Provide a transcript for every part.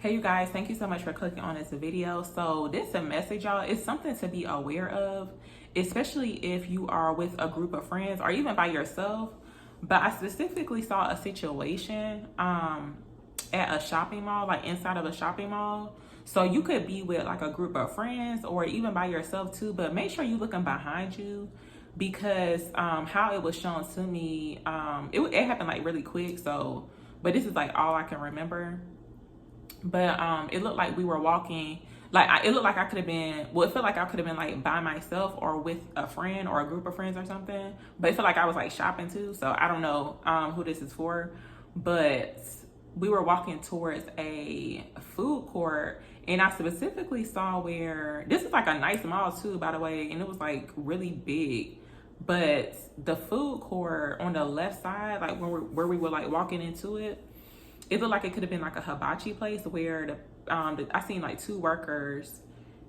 Hey you guys, thank you so much for clicking on this video. So this is a message, y'all. It's something to be aware of, especially if you are with a group of friends or even by yourself. But I specifically saw a situation at a shopping mall, like inside of a shopping mall. So you could be with like a group of friends or even by yourself too, but make sure you're looking behind you because how it was shown to me, it happened like really quick. So, but this is like all I can remember. But it looked like we were walking, like it looked like I could have been, well, it felt like I could have been like by myself or with a friend or a group of friends or something. But it felt like I was like shopping too. So I don't know who this is for, but we were walking towards a food court, and I specifically saw where this is like a nice mall too, by the way, and it was like really big. But the food court on the left side, like where we were like walking into it, it looked like it could have been like a hibachi place where I seen like two workers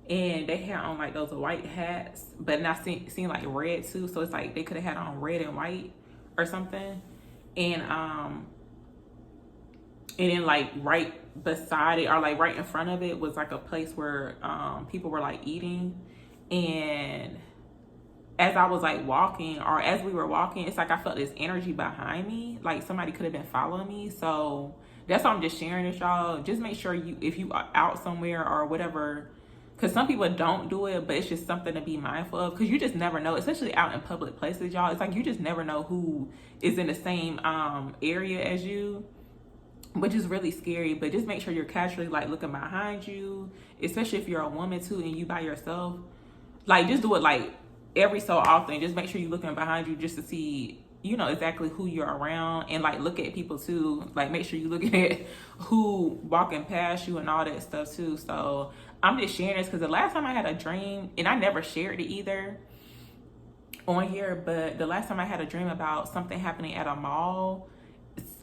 and they had on like those white hats, but then I seen like red too. So it's like they could have had on red and white or something. And then like right beside it or like right in front of it was like a place where people were like eating. And as I was like walking, or as we were walking, it's like I felt this energy behind me, like somebody could have been following me. So that's why I'm just sharing this, y'all. Just make sure if you are out somewhere or whatever, because some people don't do it, but it's just something to be mindful of, because you just never know, especially out in public places, y'all. It's like you just never know who is in the same area as you, which is really scary. But just make sure you're casually like looking behind you, especially if you're a woman too and you by yourself. Like just do it like every so often. Just make sure you're looking behind you just to see, you know, exactly who you're around, and like look at people too. Like make sure you're looking at who walking past you and all that stuff too. So I'm just sharing this because the last time I had a dream, and I never shared it either on here, but the last time I had a dream about something happening at a mall,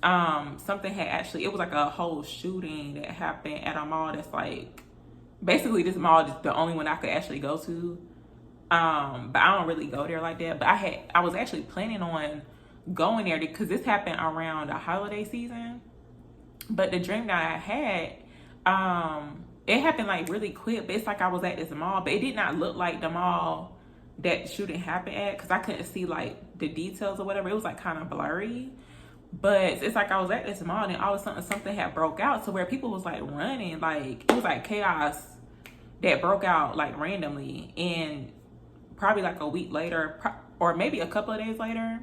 something had actually, it was like a whole shooting that happened at a mall that's like, basically this mall is the only one I could actually go to. But I don't really go there like that. But I was actually planning on going there because this happened around the holiday season. But the dream that I had, it happened like really quick. But it's like I was at this mall, but it did not look like the mall that shooting happened at because I couldn't see like the details or whatever. It was like kind of blurry. But it's like I was at this mall and all of a sudden something had broke out to where people was like running. Like it was like chaos that broke out like randomly. And probably like a week later, or maybe a couple of days later,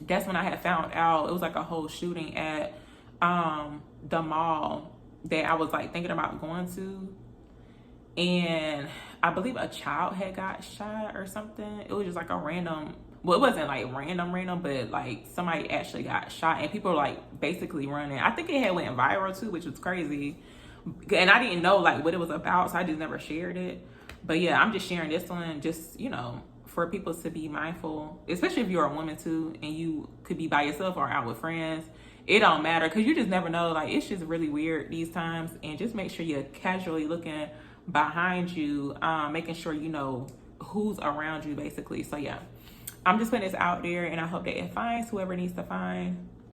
that's when I had found out it was like a whole shooting at the mall that I was like thinking about going to. And I believe a child had got shot or something. It was just like a random, well, it wasn't like random, but like somebody actually got shot and people were like basically running. I think it had went viral too, which was crazy. And I didn't know like what it was about, so I just never shared it. But yeah, I'm just sharing this one, just, you know, for people to be mindful, especially if you're a woman too, and you could be by yourself or out with friends. It don't matter, because you just never know. Like, it's just really weird these times. And just make sure you're casually looking behind you, making sure you know who's around you, basically. So yeah, I'm just putting this out there, and I hope that it finds whoever needs to find.